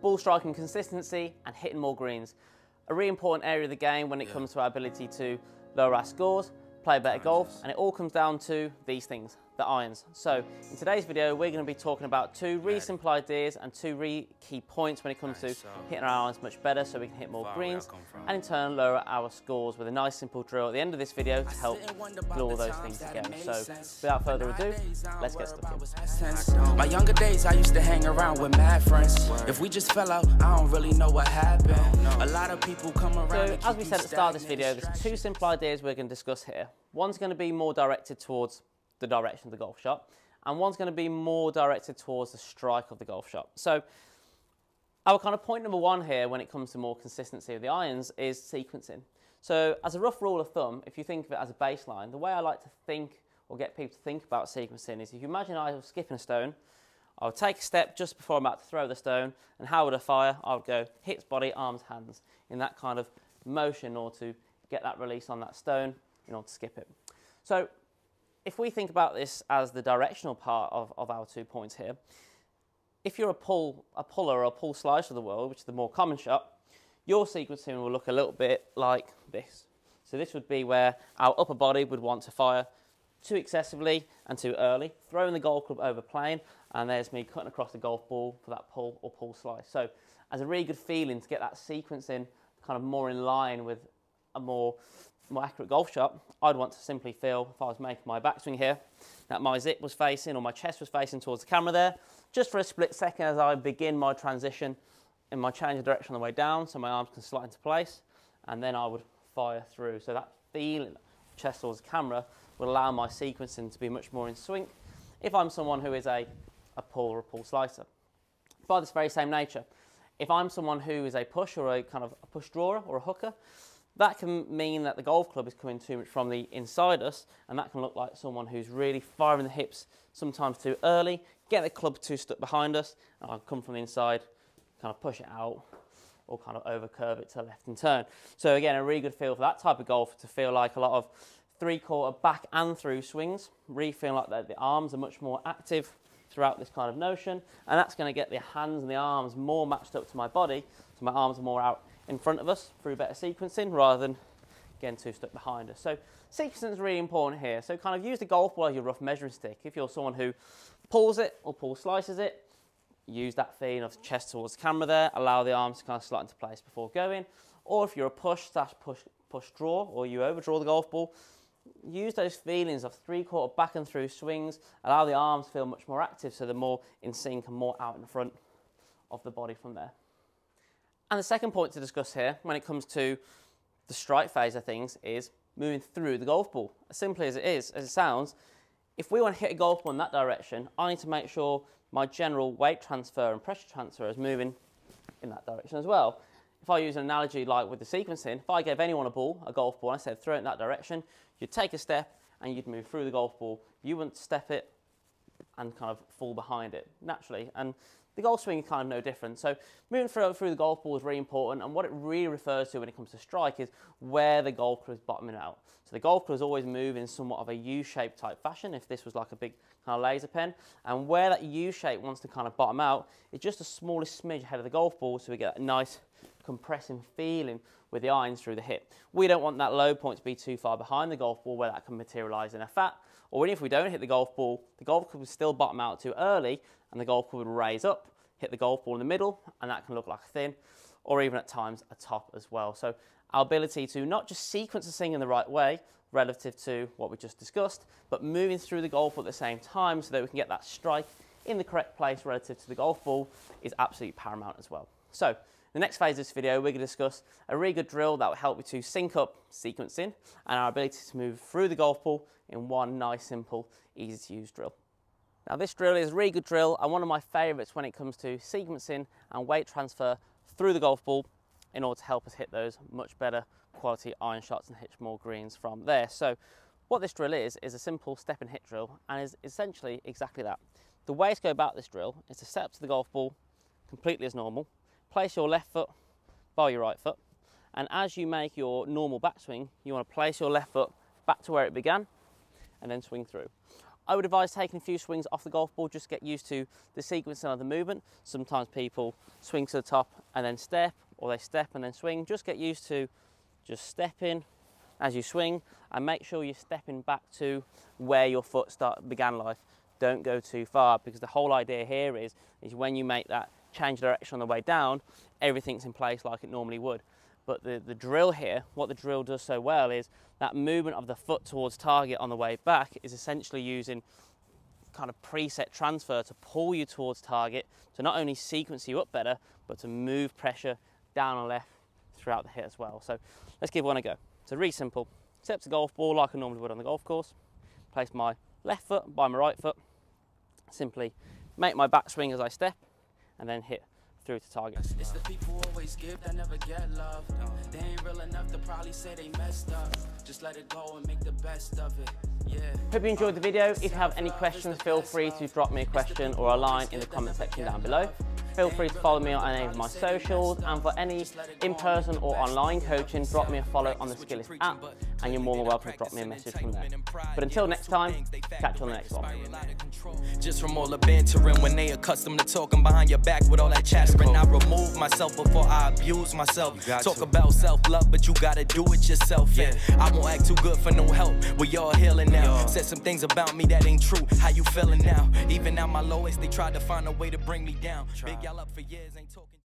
ball striking consistency and hitting more greens. A really important area of the game when it comes to our ability to lower our scores, play better golf, and it all comes down to these things, the irons. So in today's video, we're going to be talking about two really simple ideas and two really key points when it comes to hitting our irons much better so we can hit more greens and in turn lower our scores with a nice simple drill at the end of this video to help glue all those things together. So without further ado, let's get started. My younger days I used to hang around with mad friends. If we just fell out, I don't really know what happened. A lot of people come around. So as we said at the start of this video, there's two simple ideas we're going to discuss here. One's going to be more directed towards the direction of the golf shot, and one's going to be more directed towards the strike of the golf shot. So our kind of point number one here when it comes to more consistency of the irons is sequencing. So as a rough rule of thumb, if you think of it as a baseline, the way I like to think or get people to think about sequencing is if you imagine I was skipping a stone, I would take a step just before I'm about to throw the stone, and how would I fire? I would go hips, body, arms, hands, in that kind of motion in order to get that release on that stone in order to skip it. So if we think about this as the directional part of our 2 points here, if you're a puller or a pull slicer of the world, which is the more common shot, your sequencing will look a little bit like this. So this would be where our upper body would want to fire too excessively and too early, throwing the golf club over plane, and there's me cutting across the golf ball for that pull or pull slice. So as a really good feeling to get that sequencing kind of more in line with a more accurate golf shot, I'd want to simply feel, if I was making my backswing here, that my zip was facing or my chest was facing towards the camera there, just for a split second as I begin my transition in my change of direction on the way down, so my arms can slide into place, and then I would fire through. So that feeling, chest towards the camera, would allow my sequencing to be much more in sync if I'm someone who is a pull or a pull slicer. By this very same nature, if I'm someone who is a push or a kind of a push drawer or a hooker, that can mean that the golf club is coming too much from the inside us, and that can look like someone who's really firing the hips sometimes too early, get the club too stuck behind us, and I'll come from the inside, kind of push it out, or kind of over curve it to the left and turn. So again, a really good feel for that type of golf, to feel like a lot of three-quarter back and through swings, really feeling like the arms are much more active throughout this kind of notion, and that's going to get the hands and the arms more matched up to my body, so my arms are more out in front of us through better sequencing rather than getting too stuck behind us. So sequencing is really important here. So kind of use the golf ball as your rough measuring stick. If you're someone who pulls it or pull slices it, use that feeling of chest towards the camera there, allow the arms to kind of slide into place before going. Or if you're a push draw, or you overdraw the golf ball, use those feelings of three-quarter back and through swings, allow the arms to feel much more active so they're more in sync and more out in front of the body from there. And the second point to discuss here when it comes to the strike phase of things is moving through the golf ball. As simply as it sounds, if we want to hit a golf ball in that direction, I need to make sure my general weight transfer and pressure transfer is moving in that direction as well. If I use an analogy like with the sequencing, if I gave anyone a golf ball, and I said throw it in that direction, you'd take a step and you'd move through the golf ball. You wouldn't step it and kind of fall behind it naturally. And the golf swing is kind of no different. So moving through the golf ball is really important, and what it really refers to when it comes to strike is where the golf club is bottoming out. So the golf club is always moving in somewhat of a U-shaped type fashion, if this was like a big kind of laser pen, and where that U-shape wants to kind of bottom out is just the smallest smidge ahead of the golf ball, so we get that nice compressing feeling with the irons through the hip. We don't want that low point to be too far behind the golf ball where that can materialise in a fat, or if we don't hit the golf ball, the golf club will still bottom out too early, and the golf club would raise up, hit the golf ball in the middle, and that can look like a thin, or even at times a top as well. So our ability to not just sequence the swing in the right way relative to what we just discussed, but moving through the golf ball at the same time so that we can get that strike in the correct place relative to the golf ball is absolutely paramount as well. So the next phase of this video, we're going to discuss a really good drill that will help you to sync up sequencing and our ability to move through the golf ball in one nice, simple, easy to use drill. Now this drill is a really good drill and one of my favourites when it comes to sequencing and weight transfer through the golf ball in order to help us hit those much better quality iron shots and hit more greens from there. So what this drill is a simple step and hit drill, and is essentially exactly that. The way to go about this drill is to step up to the golf ball completely as normal, place your left foot by your right foot, and as you make your normal backswing, you want to place your left foot back to where it began and then swing through. I would advise taking a few swings off the golf ball, just get used to the sequencing of the movement. Sometimes people swing to the top and then step, or they step and then swing. Just get used to just stepping as you swing, and make sure you're stepping back to where your foot began life. Don't go too far, because the whole idea here is when you make that change direction on the way down, everything's in place like it normally would. But the drill here, what the drill does so well is that movement of the foot towards target on the way back is essentially using kind of preset transfer to pull you towards target, to not only sequence you up better, but to move pressure down and left throughout the hit as well. So let's give one a go. So really simple. Step to the golf ball like I normally would on the golf course. Place my left foot by my right foot. Simply make my back swing as I step, and then hit through to target. It's the people who always give that never get love. They ain't real enough to probably say they messed up. Just let it go and make the best of it. Yeah. Hope you enjoyed the video. If you have any questions, feel free to drop me a question or a line in the comment section down below. Feel free to follow me on any of my socials, and for any in-person or online coaching, drop me a follow on the SKILLEST app, and you're more than welcome to drop me a message from there. But until next time, catch you on the next one. Just from all the bantering, when they accustomed to talking behind your back with all that chattering, I remove myself before I abuse myself. Talk about self-love, but you gotta do it yourself. Yeah, I won't act too good for no help. We all healing now. Said some things about me that ain't true. How you feeling now? Even at my lowest, they tried to find a way to bring me down. Big y'all up for years, ain't talking.